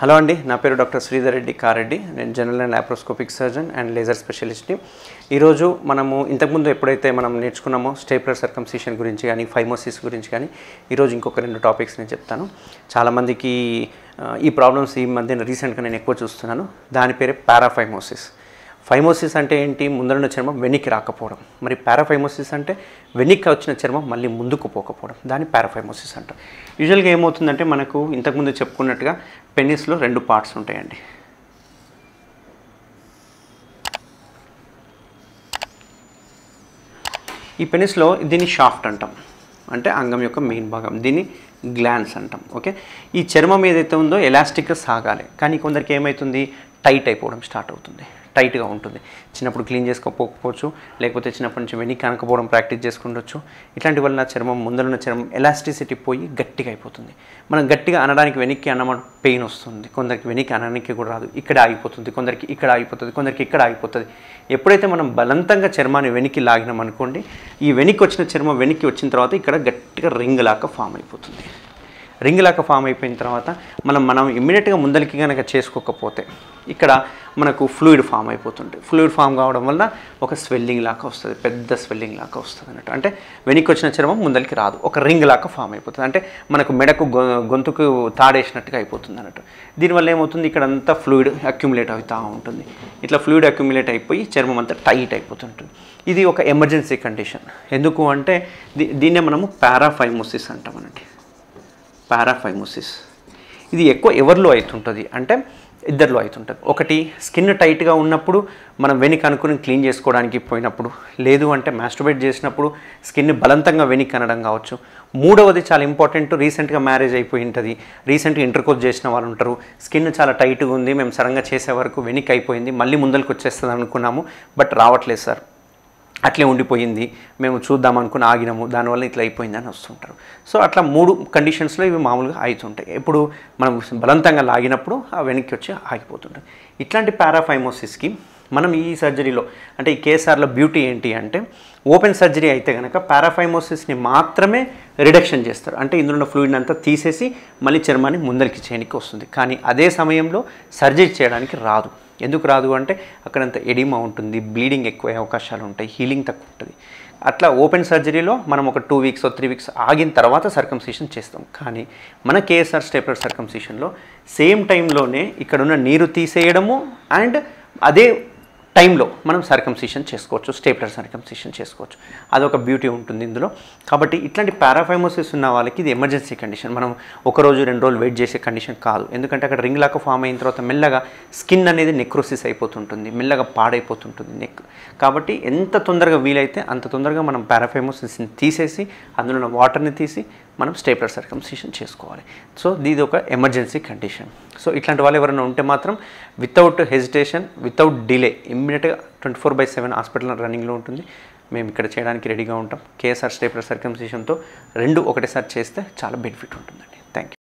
Hello అండి, నా పేరు డాక్టర్ శ్రీధర్ రెడ్డి కారెడ్డి. నేను general and laparoscopic surgeon and laser స్పెషలిస్ట్ని. ఈరోజు మనము ఇంతకుముందు ఎప్పుడైతే మనం నేర్చుకున్నామో స్టేప్లర్ సర్కంసిషన్ గురించి కానీ ఫైమోసిస్ గురించి కానీ ఈరోజు ఇంకొక 2 టాపిక్స్ నేను చెప్తాను. చాలామందికి ఈ ప్రాబ్లమ్స్ ఈ మధ్య రీసెంట్గా నేను ఎక్కువ చూస్తున్నాను. దాని పేరే పారాఫైమోసిస్. ఫైమోసిస్ అంటే ఏంటి? ముందరున్న చర్మం వెనక్కి రాకపోవడం. మరి పారాఫైమోసిస్ అంటే వెనక్కి వచ్చిన చర్మం మళ్ళీ ముందుకు పోకపోవడం. దాన్ని పారాఫైమోసిస్ అంటాం. యూజువల్గా ఏమవుతుందంటే మనకు ఇంతకుముందు చెప్పుకున్నట్టుగా పెనిస్లో 2 పార్ట్స్ ఉంటాయండి. ఈ పెనిస్లో దీన్ని షాఫ్ట్ అంటాం, అంటే అంగం యొక్క మెయిన్ భాగం. దీన్ని గ్లాన్స్ అంటాం. ఓకే, ఈ చర్మం ఏదైతే ఉందో ఎలాస్టిక్గా సాగాలి, కానీ కొందరికి ఏమవుతుంది, టైట్ అయిపోవడం స్టార్ట్ అవుతుంది. టైట్గా ఉంటుంది. చిన్నప్పుడు క్లీన్ చేసుకోకపోవచ్చు, లేకపోతే చిన్నప్పటి నుంచి వెనక్కి అనకపోవడం ప్రాక్టీస్ చేసుకుండొచ్చు. ఇట్లాంటి వల్ల చర్మం ముందరున్న చర్మం ఎలాస్టిసిటీ పోయి గట్టిగా అయిపోతుంది. మనం గట్టిగా అనడానికి వెనక్కి అన్నమాట పెయిన్ వస్తుంది. కొందరికి వెనక్కి అనడానికి కూడా రాదు, ఇక్కడ ఆగిపోతుంది. కొందరికి ఇక్కడ ఆగిపోతుంది, కొందరికి ఇక్కడ ఆగిపోతుంది. ఎప్పుడైతే మనం బలవంతంగా చర్మాన్ని వెనక్కి లాగినాం అనుకోండి, ఈ వెనక్కి వచ్చిన చర్మం వెనక్కి వచ్చిన తర్వాత ఇక్కడ గట్టిగా రింగ్ లాగా ఫామ్ అయిపోతుంది. రింగ్ లాగా ఫామ్ అయిపోయిన తర్వాత మనం ఇమ్మీడియట్గా ముందరికి కనుక చేసుకోకపోతే ఇక్కడ మనకు ఫ్లూయిడ్ ఫామ్ అయిపోతుంది. ఫ్లూయిడ్ ఫామ్ కావడం వల్ల ఒక స్వెల్లింగ్ లాగా వస్తుంది, పెద్ద స్వెల్లింగ్ లాగా వస్తుంది అన్నట్టు. అంటే వెనక్కి వచ్చిన చర్మం ముందరికి రాదు, ఒక రింగ్ లాగా ఫామ్ అయిపోతుంది. అంటే మనకు మెడకు గొంతుకు తాడేసినట్టుగా అయిపోతుంది అన్నట్టు. దీనివల్ల ఏమవుతుంది, ఇక్కడ అంతా ఫ్లూయిడ్ అక్యుములేట్ అవుతూ ఉంటుంది. ఇట్లా ఫ్లూయిడ్ అక్యుములేట్ అయిపోయి చర్మం అంతా టైట్ అయిపోతుంటుంది. ఇది ఒక ఎమర్జెన్సీ కండిషన్. ఎందుకు అంటే దీన్నే మనము పారాఫైమోసిస్ అంటామనండి. పారాఫైమోసిస్ ఇది ఎక్కువ ఎవరిలో అవుతుంటుంది అంటే ఇద్దరిలో అవుతుంటుంది. ఒకటి స్కిన్ టైట్గా ఉన్నప్పుడు మనం వెనక్కి అనుకుని క్లీన్ చేసుకోవడానికి పోయినప్పుడు, లేదు అంటే మాస్టర్బేట్ చేసినప్పుడు స్కిన్ బలవంతంగా వెనక్కి అనడం కావచ్చు. మూడవది చాలా ఇంపార్టెంట్, రీసెంట్గా మ్యారేజ్ అయిపోయి ఉంటుంది, రీసెంట్గా ఇంటర్కోర్స్ చేసిన వాళ్ళు ఉంటారు. స్కిన్ చాలా టైట్గా ఉంది, మేము సడన్గా చేసే వరకు వెనక్కి అయిపోయింది, మళ్ళీ ముందరికి వచ్చేస్తుంది అనుకున్నాము, బట్ రావట్లేదు సార్, అట్లే ఉండిపోయింది, మేము చూద్దాం అనుకుని ఆగినాము, దానివల్ల ఇట్లా అయిపోయింది అని వస్తుంటారు. సో అట్లా 3 కండిషన్స్లో ఇవి మామూలుగా అవుతుంటాయి. ఇప్పుడు మనం బలవంతంగా లాగినప్పుడు ఆ వెనక్కి వచ్చి ఆగిపోతుంటాయి. ఇట్లాంటి పారాఫైమోసిస్కి మనం ఈ సర్జరీలో అంటే ఈ కేఎస్ఆర్లో బ్యూటీ ఏంటి అంటే, ఓపెన్ సర్జరీ అయితే కనుక పారాఫైమోసిస్ని మాత్రమే రిడక్షన్ చేస్తారు. అంటే ఇందులో ఉన్న ఫ్లూయిడ్ అంతా తీసేసి మళ్ళీ చర్మాన్ని ముందరికి చేయడానికి వస్తుంది. కానీ అదే సమయంలో సర్జరీ చేయడానికి రాదు. ఎందుకు రాదు అంటే అక్కడంత ఎడిమా ఉంటుంది, బ్లీడింగ్ ఎక్కువ అవకాశాలు ఉంటాయి, హీలింగ్ తక్కువ ఉంటుంది. అట్లా ఓపెన్ సర్జరీలో మనం ఒక 2 వీక్స్ 3 వీక్స్ ఆగిన తర్వాత సర్కంసిషన్ చేస్తాం. కానీ మన కేఎస్ఆర్ స్టేప్లర్ సర్కంసిషన్లో సేమ్ టైంలోనే ఇక్కడున్న నీరు తీసేయడము అండ్ అదే టైంలో మనం సర్కంసిషన్ చేసుకోవచ్చు, స్టేప్లర్ సర్కంసిషన్ చేసుకోవచ్చు. అదొక బ్యూటీ ఉంటుంది ఇందులో. కాబట్టి ఇట్లాంటి పారాఫైమోసిస్ ఉన్న వాళ్ళకి ఇది ఎమర్జెన్సీ కండిషన్. మనం 1 రోజు 2 రోజులు వెయిట్ చేసే కండిషన్ కాదు. ఎందుకంటే అక్కడ రింగ్ లాగా ఫామ్ అయిన తర్వాత మెల్లగా స్కిన్ అనేది నెక్రోసిస్ అయిపోతుంటుంది, మెల్లగా పాడైపోతుంటుంది నెక్. కాబట్టి ఎంత తొందరగా వీలైతే అంత తొందరగా మనం పారాఫైమోసిస్ని తీసేసి అందులో ఉన్న వాటర్ని తీసి మనం స్టేప్లర్ సర్కంసిషన్ చేసుకోవాలి. సో ఇది ఒక ఎమర్జెన్సీ కండిషన్. సో ఇట్లాంటి వాళ్ళు ఎవరైనా ఉంటే మాత్రం వితౌట్ హెజిటేషన్, వితౌట్ డిలే ఇమ్మీడియట్గా 24/7 హాస్పిటల్ రన్నింగ్లో ఉంటుంది. మేము ఇక్కడ చేయడానికి రెడీగా ఉంటాం. కేఎస్ఆర్ స్టేప్లర్ సర్కంసిషన్తో 2 ఒకటేసారి చేస్తే చాలా బెనిఫిట్ ఉంటుందండి. Thank you.